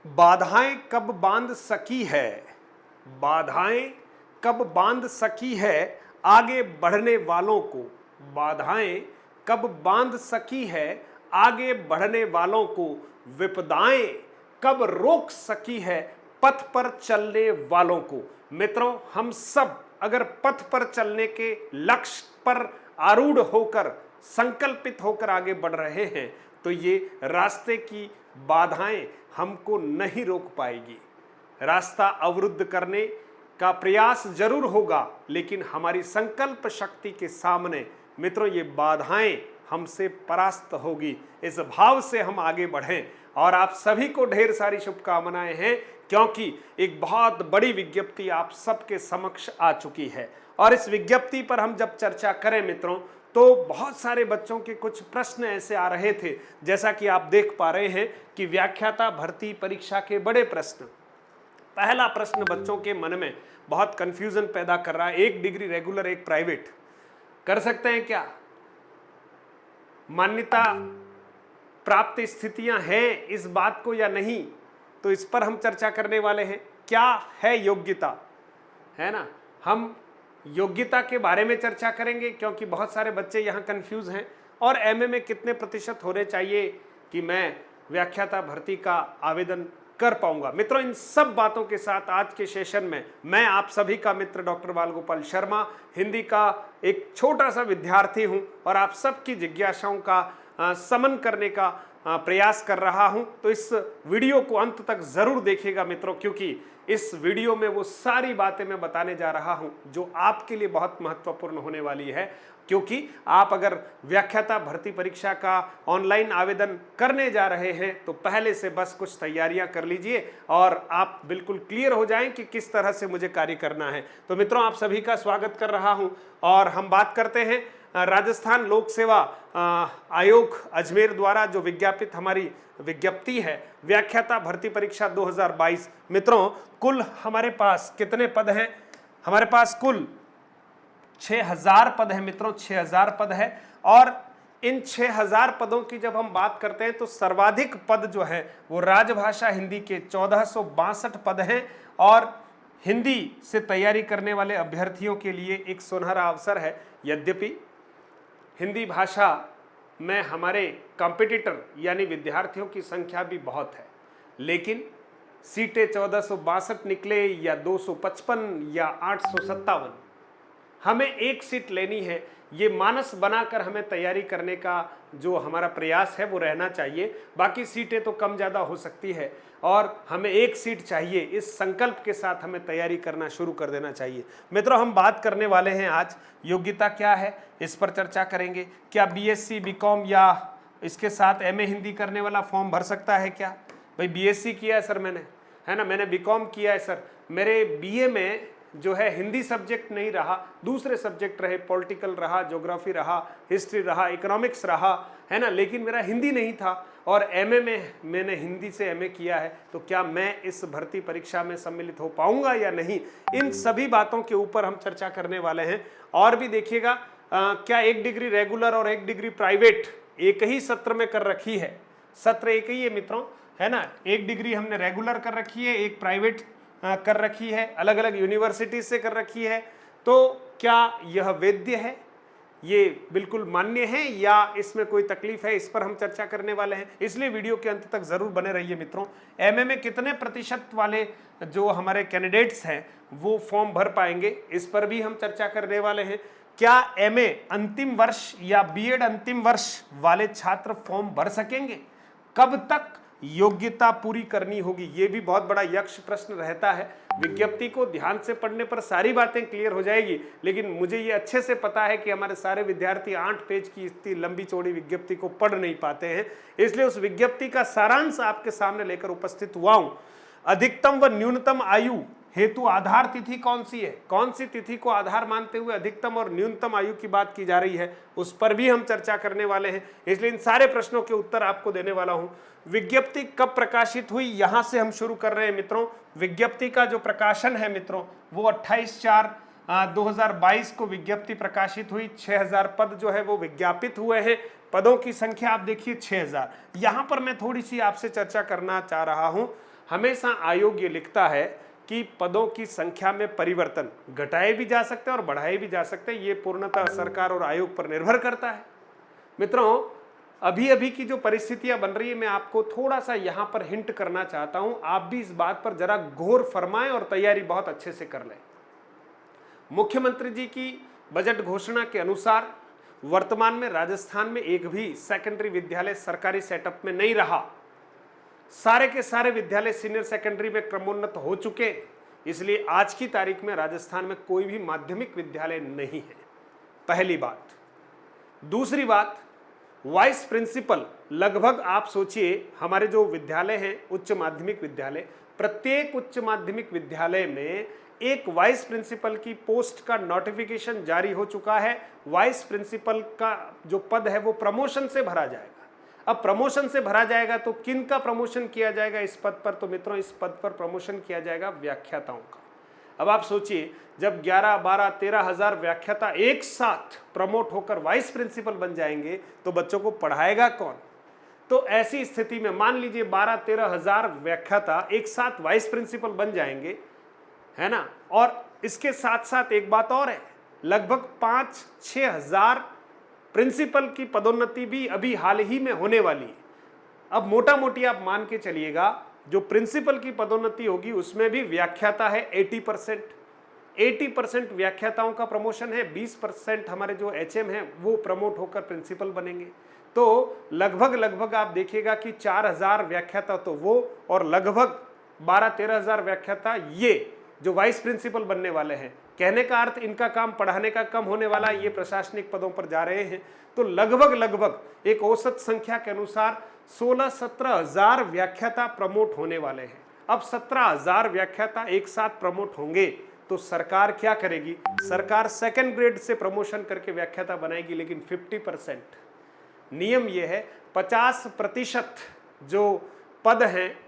बाधाएं कब बांध सकी है, बाधाएं कब बांध सकी है आगे बढ़ने वालों को। बाधाएं कब बांध सकी है आगे बढ़ने वालों को। विपदाएं कब रोक सकी है पथ पर चलने वालों को। मित्रों, हम सब अगर पथ पर चलने के लक्ष्य पर आरूढ़ होकर संकल्पित होकर आगे बढ़ रहे हैं तो ये रास्ते की बाधाएं हमको नहीं रोक पाएगी। रास्ता अवरुद्ध करने का प्रयास जरूर होगा, लेकिन हमारी संकल्प शक्ति के सामने मित्रों ये बाधाएं हमसे परास्त होगी। इस भाव से हम आगे बढ़ें और आप सभी को ढेर सारी शुभकामनाएं हैं, क्योंकि एक बहुत बड़ी विज्ञप्ति आप सबके समक्ष आ चुकी है। और इस विज्ञप्ति पर हम जब चर्चा करें मित्रों, तो बहुत सारे बच्चों के कुछ प्रश्न ऐसे आ रहे थे, जैसा कि आप देख पा रहे हैं कि व्याख्याता भर्ती परीक्षा के बड़े प्रश्न। पहला प्रश्न बच्चों के मन में बहुत कंफ्यूजन पैदा कर रहा है, एक डिग्री रेगुलर एक प्राइवेट कर सकते हैं क्या, मान्यता प्राप्त स्थितियां हैं इस बात को या नहीं, तो इस पर हम चर्चा करने वाले हैं। क्या है योग्यता, है ना, हम योग्यता के बारे में चर्चा करेंगे, क्योंकि बहुत सारे बच्चे यहाँ कंफ्यूज हैं। और एमए में कितने प्रतिशत होने चाहिए कि मैं व्याख्याता भर्ती का आवेदन कर पाऊंगा। मित्रों, इन सब बातों के साथ आज के सेशन में मैं आप सभी का मित्र डॉक्टर बाल गोपाल शर्मा, हिंदी का एक छोटा सा विद्यार्थी हूं और आप सबकी जिज्ञासाओं का समन करने का प्रयास कर रहा हूं। तो इस वीडियो को अंत तक जरूर देखिएगा मित्रों, क्योंकि इस वीडियो में वो सारी बातें मैं बताने जा रहा हूं जो आपके लिए बहुत महत्वपूर्ण होने वाली है। क्योंकि आप अगर व्याख्याता भर्ती परीक्षा का ऑनलाइन आवेदन करने जा रहे हैं तो पहले से बस कुछ तैयारियां कर लीजिए और आप बिल्कुल क्लियर हो जाएं कि किस तरह से मुझे कार्य करना है। तो मित्रों, आप सभी का स्वागत कर रहा हूं और हम बात करते हैं राजस्थान लोक सेवा आयोग अजमेर द्वारा जो विज्ञापित हमारी विज्ञप्ति है व्याख्याता भर्ती परीक्षा 2022। मित्रों, कुल हमारे पास कितने पद हैं? हमारे पास कुल 6000 पद है मित्रों, 6000 पद है। और इन 6000 पदों की जब हम बात करते हैं तो सर्वाधिक पद जो है वो राजभाषा हिंदी के 1462 पद हैं। और हिंदी से तैयारी करने वाले अभ्यर्थियों के लिए एक सुनहरा अवसर है। यद्यपि हिंदी भाषा में हमारे कॉम्पिटिटर यानी विद्यार्थियों की संख्या भी बहुत है, लेकिन सीटें 1462 निकले या 255 या 857, हमें एक सीट लेनी है। ये मानस बनाकर हमें तैयारी करने का जो हमारा प्रयास है वो रहना चाहिए। बाकी सीटें तो कम ज़्यादा हो सकती है और हमें एक सीट चाहिए, इस संकल्प के साथ हमें तैयारी करना शुरू कर देना चाहिए। मित्रों, हम बात करने वाले हैं आज योग्यता क्या है, इस पर चर्चा करेंगे। क्या बीएससी बीकॉम या इसके साथ एमए हिंदी करने वाला फॉर्म भर सकता है क्या? भाई बीएससी किया है सर मैंने, है ना, मैंने बीकॉम किया है सर, मेरे बीए में जो है हिंदी सब्जेक्ट नहीं रहा, दूसरे सब्जेक्ट रहे, पॉलिटिकल रहा, ज्योग्राफी रहा, हिस्ट्री रहा, इकोनॉमिक्स रहा, है ना, लेकिन मेरा हिंदी नहीं था और एमए में मैंने हिंदी से एमए किया है, तो क्या मैं इस भर्ती परीक्षा में सम्मिलित हो पाऊंगा या नहीं? इन सभी बातों के ऊपर हम चर्चा करने वाले हैं। और भी देखिएगा, क्या एक डिग्री रेगुलर और एक डिग्री प्राइवेट एक ही सत्र में कर रखी है? सत्र एक ही है मित्रों, है ना, एक डिग्री हमने रेगुलर कर रखी है, एक प्राइवेट कर रखी है, अलग अलग यूनिवर्सिटी से कर रखी है। तो क्या यह वैध है, ये बिल्कुल मान्य है या इसमें कोई तकलीफ है? इस पर हम चर्चा करने वाले हैं, इसलिए वीडियो के अंत तक जरूर बने रहिए मित्रों। एमए में कितने प्रतिशत वाले जो हमारे कैंडिडेट्स हैं वो फॉर्म भर पाएंगे, इस पर भी हम चर्चा करने वाले हैं। क्या एमए अंतिम वर्ष या बीएड अंतिम वर्ष वाले छात्र फॉर्म भर सकेंगे? कब तक योग्यता पूरी करनी होगी? ये भी बहुत बड़ा यक्ष प्रश्न रहता है। विज्ञप्ति को ध्यान से पढ़ने पर सारी बातें क्लियर हो जाएगी, लेकिन मुझे ये अच्छे से पता है कि हमारे सारे विद्यार्थी 8 पेज की इतनी लंबी चौड़ी विज्ञप्ति को पढ़ नहीं पाते हैं, इसलिए उस विज्ञप्ति का सारांश आपके सामने लेकर उपस्थित हुआ हूं। अधिकतम व न्यूनतम आयु हेतु आधार तिथि कौन सी है? कौन सी तिथि को आधार मानते हुए अधिकतम और न्यूनतम आयु की बात की जा रही है, उस पर भी हम चर्चा करने वाले हैं, इसलिए इन सारे प्रश्नों के उत्तर आपको देने वाला हूं। विज्ञप्ति कब प्रकाशित हुई, यहां से हम शुरू कर रहे हैं मित्रों। विज्ञप्ति का जो प्रकाशन है मित्रों वो 28/4/2022 को विज्ञप्ति प्रकाशित हुई। 6000 पद जो है वो विज्ञापित हुए हैं। पदों की संख्या आप देखिए 6000। यहां पर मैं थोड़ी सी आपसे चर्चा करना चाह रहा हूं। हमेशा आयोग ये लिखता है कि पदों की संख्या में परिवर्तन घटाए भी जा सकते हैं और बढ़ाए भी जा सकते हैं। ये पूर्णतः सरकार और आयोग पर निर्भर करता है। मित्रों, अभी अभी की जो परिस्थितियां बन रही है, मैं आपको थोड़ा सा यहां पर हिंट करना चाहता हूं। आप भी इस बात पर जरा गौर फरमाएं और तैयारी बहुत अच्छे से कर लें। मुख्यमंत्री जी की बजट घोषणा के अनुसार वर्तमान में राजस्थान में एक भी सेकेंडरी विद्यालय सरकारी सेटअप में नहीं रहा। सारे के सारे विद्यालय सीनियर सेकेंडरी में क्रमोन्नत हो चुके, इसलिए आज की तारीख में राजस्थान में कोई भी माध्यमिक विद्यालय नहीं है, पहली बात। दूसरी बात, वाइस प्रिंसिपल लगभग आप सोचिए हमारे जो विद्यालय हैं उच्च माध्यमिक विद्यालय, प्रत्येक उच्च माध्यमिक विद्यालय में एक वाइस प्रिंसिपल की पोस्ट का नोटिफिकेशन जारी हो चुका है। वाइस प्रिंसिपल का जो पद है वो प्रमोशन से भरा जाएगा। अब प्रमोशन से भरा जाएगा तो किन का प्रमोशन किया जाएगा इस पद पर? तो मित्रों, इस पद पर प्रमोशन किया जाएगा व्याख्याताओं का। अब आप सोचिए, जब 11, 12, 13 हजार व्याख्याता एक साथ प्रमोट होकर वाइस प्रिंसिपल बन जाएंगे तो बच्चों को पढ़ाएगा कौन? तो ऐसी स्थिति में मान लीजिए 12, 13 हजार व्याख्याता एक साथ वाइस प्रिंसिपल बन जाएंगे, है ना। और इसके साथ साथ एक बात और है, लगभग 5-6 हजार प्रिंसिपल की पदोन्नति भी अभी हाल ही में होने वाली है। अब मोटा मोटी आप मान के चलिएगा, जो प्रिंसिपल की पदोन्नति होगी उसमें भी व्याख्याता है 80% व्याख्याताओं का प्रमोशन है। 20% हमारे जो एचएम हैं वो प्रमोट होकर प्रिंसिपल बनेंगे। तो लगभग आप देखिएगा कि 4000 व्याख्याता तो वो, और लगभग 12-13 हजार व्याख्याता ये जो वाइस प्रिंसिपल बनने वाले हैं। कहने का अर्थ इनका काम पढ़ाने का कम होने वाला है, ये प्रशासनिक पदों पर जा रहे हैं। तो लगभग एक औसत संख्या के अनुसार 16-17 हजार व्याख्याता प्रमोट होने वाले हैं। अब 17 हजार व्याख्याता एक साथ प्रमोट होंगे तो सरकार क्या करेगी? सरकार सेकंड ग्रेड से प्रमोशन करके व्याख्याता बनाएगी, लेकिन 50%। नियम यह है 50% जो पद हैं,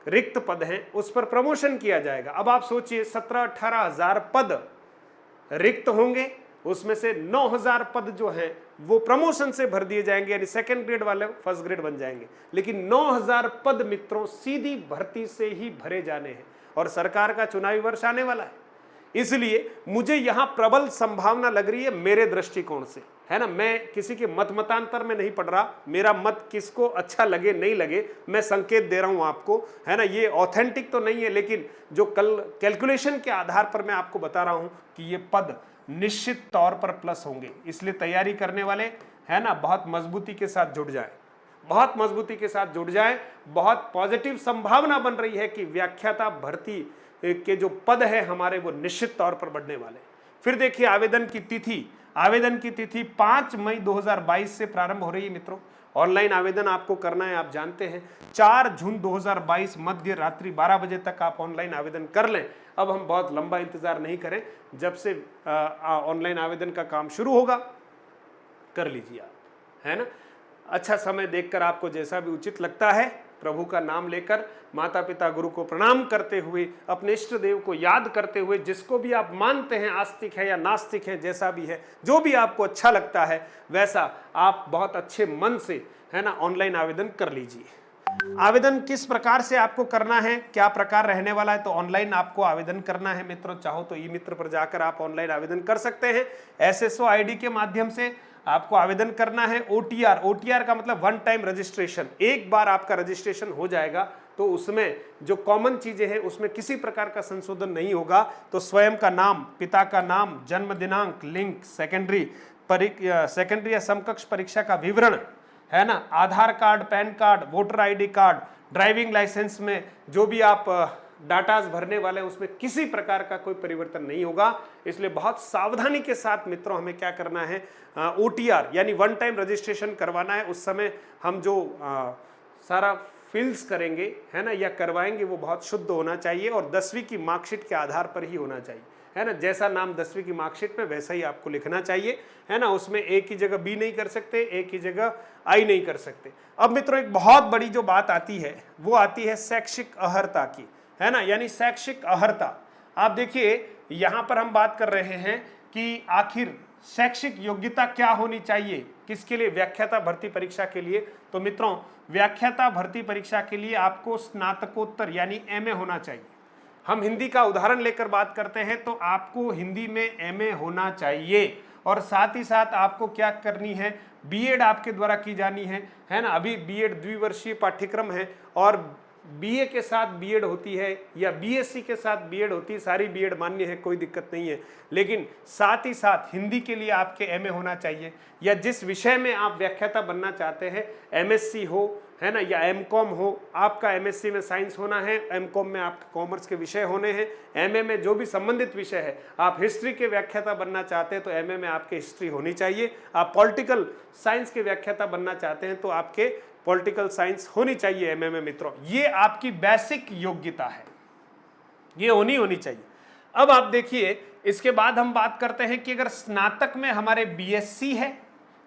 रिक्त पद हैं, उस पर प्रमोशन किया जाएगा। अब आप सोचिए 17-18 हजार पद रिक्त होंगे, उसमें से 9000 पद जो हैं वो प्रमोशन से भर दिए जाएंगे, यानी सेकंड ग्रेड वाले फर्स्ट ग्रेड बन जाएंगे। लेकिन 9000 पद मित्रों सीधी भर्ती से ही भरे जाने हैं, और सरकार का चुनावी वर्ष आने वाला है। इसलिए मुझे यहां प्रबल संभावना लग रही है मेरे दृष्टिकोण से, है ना। मैं किसी के मतांतर में नहीं पड़ रहा, मेरा मत किसको अच्छा लगे नहीं लगे, मैं संकेत दे रहा हूं आपको, है ना। ये ऑथेंटिक तो नहीं है, लेकिन जो कैलकुलेशन के आधार पर मैं आपको बता रहा हूं कि ये पद निश्चित तौर पर प्लस होंगे। इसलिए तैयारी करने वाले, है ना, बहुत मजबूती के साथ जुड़ जाए, बहुत मजबूती के साथ जुड़ जाए। बहुत पॉजिटिव संभावना बन रही है कि व्याख्याता भर्ती के जो पद है हमारे वो निश्चित तौर पर बढ़ने वाले। फिर देखिए आवेदन की तिथि 5 मई 2022 से प्रारंभ हो रही है मित्रों। ऑनलाइन आवेदन आपको करना है, आप जानते हैं 4 जून 2022 मध्य रात्रि 12 बजे तक आप ऑनलाइन आवेदन कर लें। अब हम बहुत लंबा इंतजार नहीं करें, जब से ऑनलाइन आवेदन का काम शुरू होगा कर लीजिए आप, है ना। अच्छा समय देखकर आपको जैसा भी उचित लगता है, प्रभु का नाम लेकर, माता पिता गुरु को प्रणाम करते हुए, अपने इष्ट देव को याद करते हुए, जिसको भी आप मानते हैं, आस्तिक है या नास्तिक है, जैसा भी है, जो भी आपको अच्छा लगता है वैसा आप बहुत अच्छे मन से, है ना, ऑनलाइन आवेदन कर लीजिए। आवेदन किस प्रकार से आपको करना है, क्या प्रकार रहने वाला है? तो ऑनलाइन आपको आवेदन करना है मित्रों। चाहो तो ई मित्र पर जाकर आप ऑनलाइन आवेदन कर सकते हैं। SSO ID के माध्यम से आपको आवेदन करना है। OTR का मतलब वन टाइम रजिस्ट्रेशन, एक बार आपका रजिस्ट्रेशन हो जाएगा तो उसमें जो कॉमन चीजें हैं उसमें किसी प्रकार का संशोधन नहीं होगा। तो स्वयं का नाम, पिता का नाम, जन्म दिनांक, लिंक, सेकेंडरी या समकक्ष परीक्षा का विवरण, है ना, Aadhaar card, PAN card, voter ID card, driving licence में जो भी आप डाटाज भरने वाले हैं उसमें किसी प्रकार का कोई परिवर्तन नहीं होगा। इसलिए बहुत सावधानी के साथ मित्रों हमें क्या करना है, OTR यानी वन टाइम रजिस्ट्रेशन करवाना है। उस समय हम जो सारा फिल्स करेंगे, है ना, या करवाएंगे, वो बहुत शुद्ध होना चाहिए और 10वीं की मार्कशीट के आधार पर ही होना चाहिए, है ना। जैसा नाम 10वीं की मार्कशीट में वैसा ही आपको लिखना चाहिए, है ना। उसमें एक ही जगह B नहीं कर सकते, एक ही जगह I नहीं कर सकते। अब मित्रों एक बहुत बड़ी जो बात आती है वो आती है शैक्षिक अर्हता की, है ना, यानी शैक्षिक अर्हता। आप देखिए यहाँ पर हम बात कर रहे हैं कि आखिर शैक्षिक योग्यता क्या होनी चाहिए किसके लिए, व्याख्याता भर्ती परीक्षा के लिए। तो मित्रों, व्याख्याता भर्ती परीक्षा के लिए आपको स्नातकोत्तर यानी एमए होना चाहिए। हम हिंदी का उदाहरण लेकर बात करते हैं तो आपको हिंदी में एमए होना चाहिए, और साथ ही साथ आपको क्या करनी है, बीएड आपके द्वारा की जानी है ना। अभी बीएड द्विवर्षीय पाठ्यक्रम है, और बीए के साथ बीएड होती है या बीएससी के साथ बीएड होती है, सारी बीएड मान्य है, कोई दिक्कत नहीं है। लेकिन साथ ही साथ हिंदी के लिए आपके एमए होना चाहिए, या जिस विषय में आप व्याख्याता बनना चाहते हैं, एमएससी हो, है ना, या एमकॉम हो, आपका एमएससी में साइंस होना है, एमकॉम में आपके कॉमर्स के विषय होने हैं, एमए में जो भी संबंधित विषय है, आप हिस्ट्री के व्याख्याता बनना चाहते हैं तो एमए में आपके हिस्ट्री होनी चाहिए, आप पॉलिटिकल साइंस के व्याख्याता बनना चाहते हैं तो आपके पॉलिटिकल साइंस होनी चाहिए एमए में। मित्रों, ये आपकी बेसिक योग्यता है, ये होनी चाहिए। अब आप देखिए, इसके बाद हम बात करते हैं कि अगर स्नातक में हमारे बीएससी है,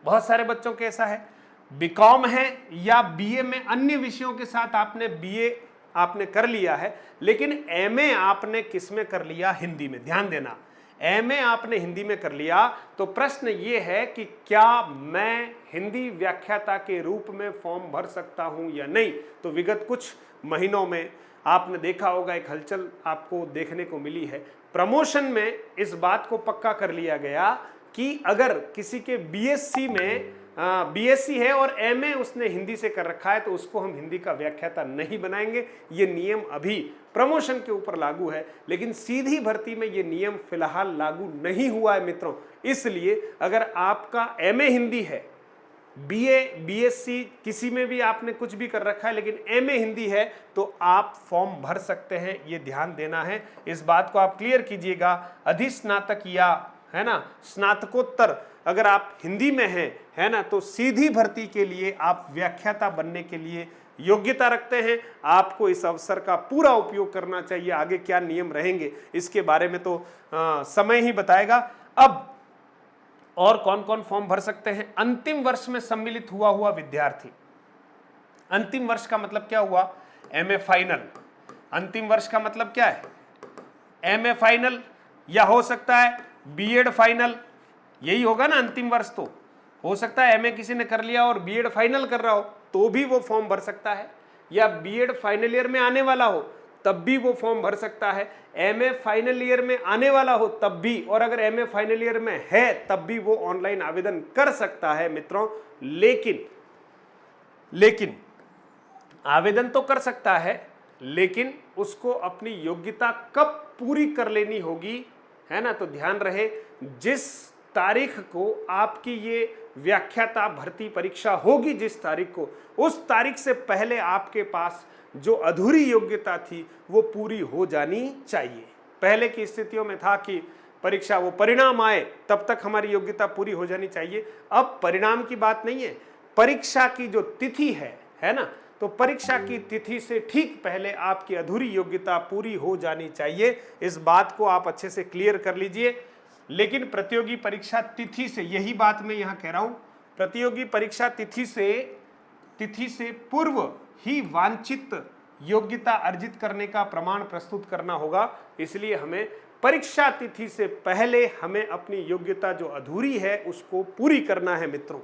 बहुत सारे बच्चों के ऐसा है, बीकॉम है, या बीए में अन्य विषयों के साथ आपने बीए आपने कर लिया है, लेकिन एमए आपने किस में कर लिया, हिंदी में। ध्यान देना, एमए आपने हिंदी में कर लिया, तो प्रश्न ये है कि क्या मैं हिंदी व्याख्याता के रूप में फॉर्म भर सकता हूं या नहीं। तो विगत कुछ महीनों में आपने देखा होगा, एक हलचल आपको देखने को मिली है, प्रमोशन में इस बात को पक्का कर लिया गया कि अगर किसी के बीएससी में बीएससी है और एमए उसने हिंदी से कर रखा है तो उसको हम हिंदी का व्याख्याता नहीं बनाएंगे। ये नियम अभी प्रमोशन के ऊपर लागू है, लेकिन सीधी भर्ती में ये नियम फिलहाल लागू नहीं हुआ है मित्रों। इसलिए अगर आपका एमए हिंदी है, बीए बीएससी किसी में भी आपने कुछ भी कर रखा है, लेकिन एमए हिंदी है, तो आप फॉर्म भर सकते हैं। ये ध्यान देना है, इस बात को आप क्लियर कीजिएगा। अधिस्नातक या है ना स्नातकोत्तर अगर आप हिंदी में हैं, है ना, तो सीधी भर्ती के लिए आप व्याख्याता बनने के लिए योग्यता रखते हैं। आपको इस अवसर का पूरा उपयोग करना चाहिए। आगे क्या नियम रहेंगे इसके बारे में तो समय ही बताएगा। अब और कौन कौन फॉर्म भर सकते हैं? अंतिम वर्ष में सम्मिलित हुआ विद्यार्थी। अंतिम वर्ष का मतलब क्या हुआ? MA final. अंतिम वर्ष का मतलब क्या है? एमए फाइनल, या हो सकता है बीएड फाइनल, यही होगा ना अंतिम वर्ष। तो हो सकता है एमए किसी ने कर लिया और बीएड फाइनल कर रहा हो तो भी वो फॉर्म भर सकता है, या बीएड फाइनल ईयर में आने वाला हो तब भी वो फॉर्म भर सकता है, एमए फाइनल ईयर में आने वाला हो तब भी, और अगर एमए फाइनल ईयर में है तब भी वो ऑनलाइन आवेदन कर सकता है मित्रों। लेकिन आवेदन तो कर सकता है, लेकिन उसको अपनी योग्यता कब पूरी कर लेनी होगी, है ना। तो ध्यान रहे, जिस तारीख को आपकी ये व्याख्याता भर्ती परीक्षा होगी, जिस तारीख को, उस तारीख से पहले आपके पास जो अधूरी योग्यता थी वो पूरी हो जानी चाहिए। पहले की स्थितियों में था कि परीक्षा वो परिणाम आए तब तक हमारी योग्यता पूरी हो जानी चाहिए। अब परिणाम की बात नहीं है, परीक्षा की जो तिथि है ना, तो परीक्षा की तिथि से ठीक पहले आपकी अधूरी योग्यता पूरी हो जानी चाहिए। इस बात को आप अच्छे से क्लियर कर लीजिए। लेकिन प्रतियोगी परीक्षा तिथि से, यही बात मैं यहाँ कह रहा हूँ, प्रतियोगी परीक्षा तिथि से पूर्व ही वांछित योग्यता अर्जित करने का प्रमाण प्रस्तुत करना होगा। इसलिए हमें परीक्षा तिथि से पहले हमें अपनी योग्यता जो अधूरी है उसको पूरी करना है मित्रों।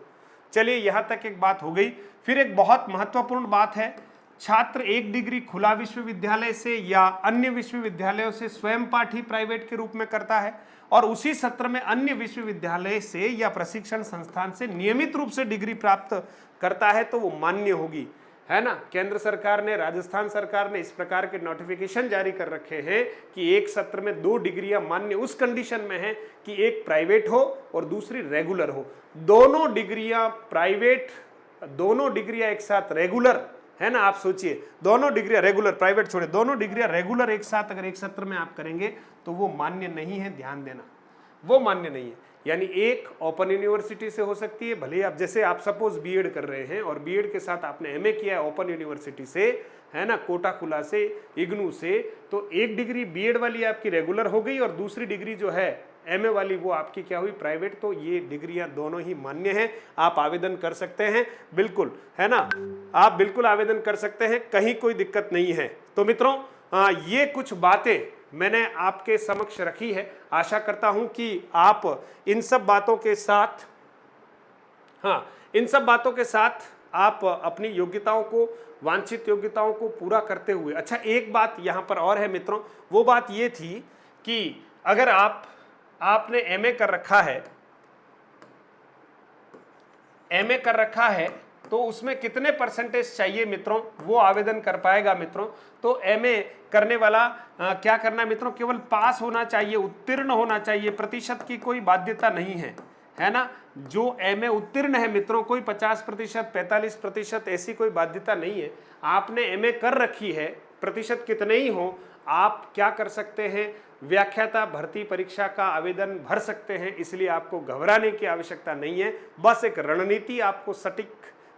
चलिए, यहाँ तक एक बात हो गई। फिर एक बहुत महत्वपूर्ण बात है, छात्र एक डिग्री खुला विश्वविद्यालय से या अन्य विश्वविद्यालयों से स्वयं पाठी प्राइवेट के रूप में करता है, और उसी सत्र में अन्य विश्वविद्यालय से या प्रशिक्षण संस्थान से नियमित रूप से डिग्री प्राप्त करता है, तो वो मान्य होगी, है ना। केंद्र सरकार ने, राजस्थान सरकार ने इस प्रकार के नोटिफिकेशन जारी कर रखे हैं कि एक सत्र में 2 डिग्रियां मान्य उस कंडीशन में है कि एक प्राइवेट हो और दूसरी रेगुलर हो। दोनों डिग्रियां प्राइवेट, दोनों डिग्रियां एक साथ रेगुलर, है ना। आप सोचिए, दोनों डिग्रियां रेगुलर, प्राइवेट छोड़े, दोनों डिग्रियां रेगुलर एक साथ अगर एक सत्र में आप करेंगे तो वो मान्य नहीं है। ध्यान देना, वो मान्य नहीं है। यानी एक ओपन यूनिवर्सिटी से हो सकती है, भले आप, जैसे आप सपोज बीएड कर रहे हैं और बीएड के साथ आपने एमए किया है ओपन यूनिवर्सिटी से, है ना, कोटा खुला से, इग्नू से, तो एक डिग्री बीएड वाली आपकी रेगुलर हो गई और दूसरी डिग्री जो है एमए वाली वो आपकी क्या हुई, प्राइवेट। तो ये डिग्रियां दोनों ही मान्य हैं, आप आवेदन कर सकते हैं, बिल्कुल, है ना, आप बिल्कुल आवेदन कर सकते हैं, कहीं कोई दिक्कत नहीं है। तो मित्रों, ये कुछ बातें मैंने आपके समक्ष रखी है। आशा करता हूं कि आप इन सब बातों के साथ, इन सब बातों के साथ आप अपनी योग्यताओं को, वांछित योग्यताओं को पूरा करते हुए, अच्छा एक बात यहाँ पर और है मित्रों, वो बात ये थी कि अगर आपने एमए कर रखा है, एमए कर रखा है तो उसमें कितने परसेंटेज चाहिए मित्रों, वो आवेदन कर पाएगा मित्रों। तो एमए करने वाला क्या करना है मित्रों, केवल पास होना चाहिए, उत्तीर्ण होना चाहिए, प्रतिशत की कोई बाध्यता नहीं है ना। जो एमए उत्तीर्ण है मित्रों, कोई 50%, 45% ऐसी कोई बाध्यता नहीं है। आपने एमए कर रखी है, प्रतिशत कितने ही हो, आप क्या कर सकते हैं, व्याख्याता भर्ती परीक्षा का आवेदन भर सकते हैं। इसलिए आपको घबराने की आवश्यकता नहीं है, बस एक रणनीति आपको सटीक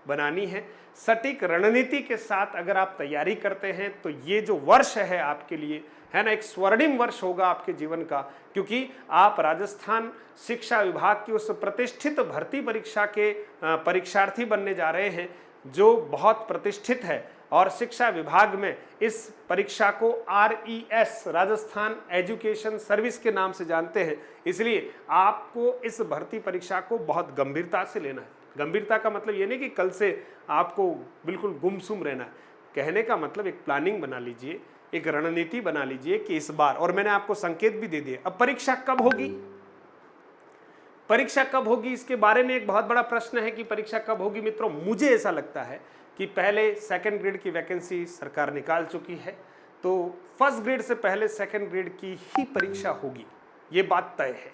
बनानी है। सटीक रणनीति के साथ अगर आप तैयारी करते हैं तो ये जो वर्ष है आपके लिए, है ना, एक स्वर्णिम वर्ष होगा आपके जीवन का, क्योंकि आप राजस्थान शिक्षा विभाग की उस प्रतिष्ठित भर्ती परीक्षा के परीक्षार्थी बनने जा रहे हैं जो बहुत प्रतिष्ठित है। और शिक्षा विभाग में इस परीक्षा को RES, राजस्थान एजुकेशन सर्विस के नाम से जानते हैं। इसलिए आपको इस भर्ती परीक्षा को बहुत गंभीरता से लेना है। गंभीरता का मतलब ये नहीं कि कल से आपको बिल्कुल गुमसुम रहना है, कहने का मतलब एक प्लानिंग बना लीजिए, एक रणनीति बना लीजिए कि इस बार, और मैंने आपको संकेत भी दे दिए। अब परीक्षा कब होगी, परीक्षा कब होगी इसके बारे में एक बहुत बड़ा प्रश्न है कि परीक्षा कब होगी मित्रों। मुझे ऐसा लगता है कि पहले सेकंड ग्रेड की वैकेंसी सरकार निकाल चुकी है, तो फर्स्ट ग्रेड से पहले सेकंड ग्रेड की ही परीक्षा होगी, ये बात तय है।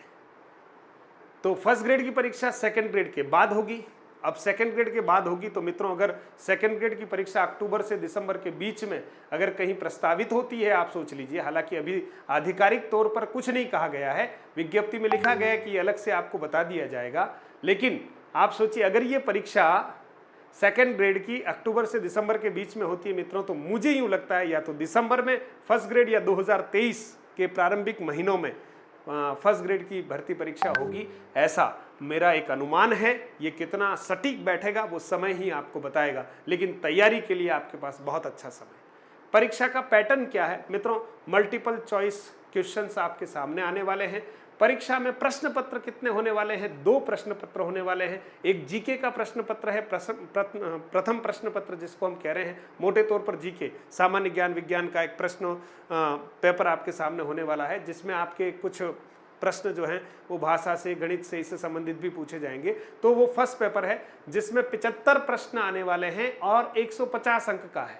तो फर्स्ट ग्रेड की परीक्षा सेकंड ग्रेड के बाद होगी। अब सेकंड ग्रेड के बाद होगी तो मित्रों, अगर सेकंड ग्रेड की परीक्षा अक्टूबर से दिसंबर के बीच में अगर कहीं प्रस्तावित होती है, आप सोच लीजिए, हालांकि अभी आधिकारिक तौर पर कुछ नहीं कहा गया है, विज्ञप्ति में लिखा गया है कि अलग से आपको बता दिया जाएगा, लेकिन आप सोचिए अगर ये परीक्षा सेकंड ग्रेड की अक्टूबर से दिसंबर के बीच में होती है मित्रों, तो मुझे यूं लगता है या तो दिसंबर में फर्स्ट ग्रेड या 2023 के प्रारंभिक महीनों में फर्स्ट ग्रेड की भर्ती परीक्षा होगी, ऐसा मेरा एक अनुमान है। ये कितना सटीक बैठेगा वो समय ही आपको बताएगा, लेकिन तैयारी के लिए आपके पास बहुत अच्छा समय। परीक्षा का पैटर्न क्या है मित्रों, मल्टीपल चॉइस क्वेश्चंस आपके सामने आने वाले हैं। परीक्षा में प्रश्न पत्र कितने होने वाले हैं, 2 प्रश्न पत्र होने वाले हैं। एक जीके का प्रश्न पत्र है, प्रथम प्रश्न पत्र जिसको हम कह रहे हैं, मोटे तौर पर जीके, सामान्य ज्ञान विज्ञान का एक प्रश्न पेपर आपके सामने होने वाला है, जिसमें आपके कुछ प्रश्न जो हैं वो भाषा से, गणित से, इससे संबंधित भी पूछे जाएंगे। तो वो फर्स्ट पेपर है जिसमें 75 प्रश्न आने वाले हैं और 150 अंक का है।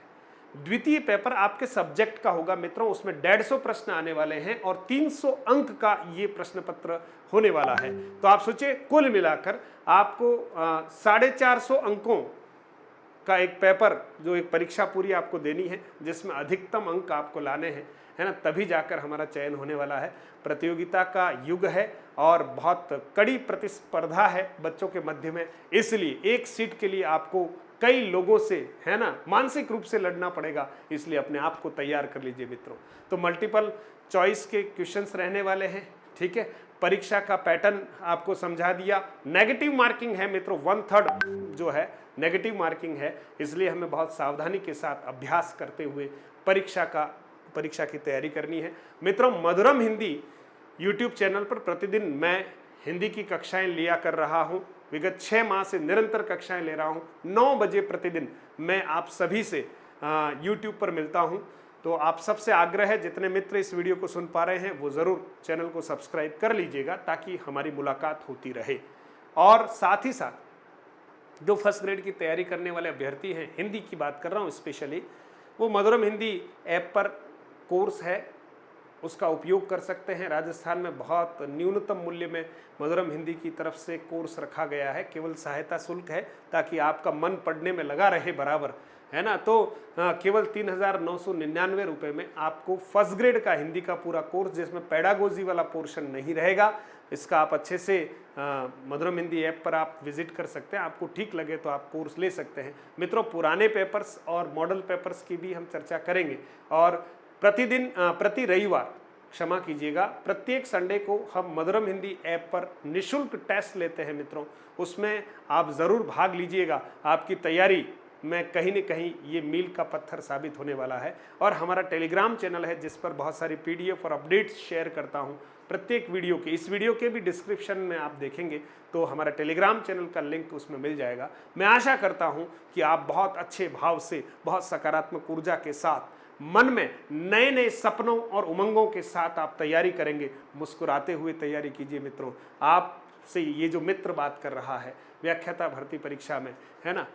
द्वितीय पेपर आपके सब्जेक्ट का होगा मित्रों, उसमें 150 प्रश्न आने वाले हैं और 300 अंक का ये प्रश्न पत्र होने वाला है। तो आप सोचिए कुल मिलाकर आपको 450 अंकों का एक पेपर, जो एक परीक्षा पूरी आपको देनी है, जिसमें अधिकतम अंक आपको लाने हैं, है ना, तभी जाकर हमारा चयन होने वाला है। प्रतियोगिता का युग है और बहुत कड़ी प्रतिस्पर्धा है बच्चों के मध्य में, इसलिए एक सीट के लिए आपको कई लोगों से, है ना, मानसिक रूप से लड़ना पड़ेगा, इसलिए अपने आप को तैयार कर लीजिए मित्रों। तो मल्टीपल चॉइस के क्वेश्चंस रहने वाले हैं, ठीक है। परीक्षा का पैटर्न आपको समझा दिया। नेगेटिव मार्किंग है मित्रों, 1/3 जो है नेगेटिव मार्किंग है, इसलिए हमें बहुत सावधानी के साथ अभ्यास करते हुए परीक्षा की तैयारी करनी है मित्रों। मधुरम हिंदी यूट्यूब चैनल पर प्रतिदिन मैं हिंदी की कक्षाएं लिया कर रहा हूं। विगत 6 माह से निरंतर कक्षाएं ले रहा हूं। 9 बजे प्रतिदिन मैं आप सभी से यूट्यूब पर मिलता हूं। तो आप सबसे आग्रह है, जितने मित्र इस वीडियो को सुन पा रहे हैं वो ज़रूर चैनल को सब्सक्राइब कर लीजिएगा, ताकि हमारी मुलाकात होती रहे। और साथ ही साथ जो फर्स्ट ग्रेड की तैयारी करने वाले अभ्यर्थी हैं, हिंदी की बात कर रहा हूँ स्पेशली, वो मधुरम हिंदी ऐप पर कोर्स है, उसका उपयोग कर सकते हैं। राजस्थान में बहुत न्यूनतम मूल्य में मधुरम हिंदी की तरफ से कोर्स रखा गया है, केवल सहायता शुल्क है ताकि आपका मन पढ़ने में लगा रहे बराबर, है ना। तो केवल 3,999 रुपये में आपको फर्स्ट ग्रेड का हिंदी का पूरा कोर्स, जिसमें पेडागोजी वाला पोर्शन नहीं रहेगा, इसका आप अच्छे से मधुरम हिंदी ऐप पर आप विजिट कर सकते हैं। आपको ठीक लगे तो आप कोर्स ले सकते हैं मित्रों। पुराने पेपर्स और मॉडल पेपर्स की भी हम चर्चा करेंगे। और प्रति रविवार, क्षमा कीजिएगा, प्रत्येक संडे को हम मधुरम हिंदी ऐप पर निःशुल्क टेस्ट लेते हैं मित्रों, उसमें आप ज़रूर भाग लीजिएगा। आपकी तैयारी मैं कहीं न कहीं ये मील का पत्थर साबित होने वाला है। और हमारा टेलीग्राम चैनल है जिस पर बहुत सारी PDF और अपडेट्स शेयर करता हूँ प्रत्येक वीडियो के। इस वीडियो के भी डिस्क्रिप्शन में आप देखेंगे तो हमारा टेलीग्राम चैनल का लिंक उसमें मिल जाएगा। मैं आशा करता हूँ कि आप बहुत अच्छे भाव से, बहुत सकारात्मक ऊर्जा के साथ, मन में नए नए सपनों और उमंगों के साथ आप तैयारी करेंगे। मुस्कुराते हुए तैयारी कीजिए मित्रों। आपसे ये जो मित्र बात कर रहा है व्याख्याता भर्ती परीक्षा में, है ना,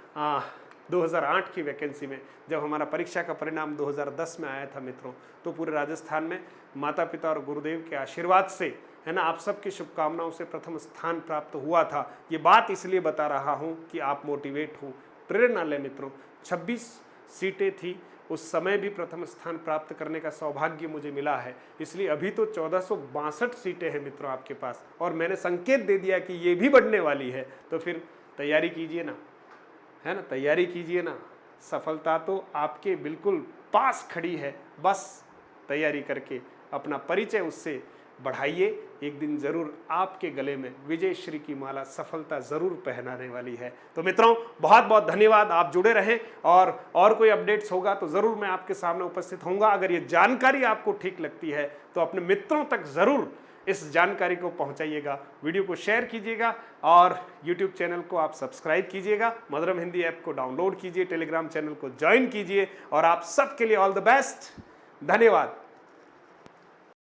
2008 की वैकेंसी में, जब हमारा परीक्षा का परिणाम 2010 में आया था मित्रों, तो पूरे राजस्थान में माता पिता और गुरुदेव के आशीर्वाद से, है ना, आप सबकी शुभकामनाओं से प्रथम स्थान प्राप्त हुआ था। ये बात इसलिए बता रहा हूँ कि आप मोटिवेट हो, प्रेरणा लें मित्रों। 26 सीटें थी, उस समय भी प्रथम स्थान प्राप्त करने का सौभाग्य मुझे मिला है। इसलिए अभी तो 1462 सीटें हैं मित्रों आपके पास, और मैंने संकेत दे दिया कि ये भी बढ़ने वाली है। तो फिर तैयारी कीजिए ना, है ना, तैयारी कीजिए ना। सफलता तो आपके बिल्कुल पास खड़ी है, बस तैयारी करके अपना परिचय उससे बढ़ाइए। एक दिन जरूर आपके गले में विजय श्री की माला सफलता जरूर पहनाने वाली है। तो मित्रों, बहुत बहुत धन्यवाद, आप जुड़े रहें, और कोई अपडेट्स होगा तो ज़रूर मैं आपके सामने उपस्थित होऊंगा। अगर ये जानकारी आपको ठीक लगती है तो अपने मित्रों तक ज़रूर इस जानकारी को पहुंचाइएगा, वीडियो को शेयर कीजिएगा, और यूट्यूब चैनल को आप सब्सक्राइब कीजिएगा, मधुरम हिंदी ऐप को डाउनलोड कीजिए, टेलीग्राम चैनल को ज्वाइन कीजिए। और आप सबके लिए ऑल द बेस्ट, धन्यवाद।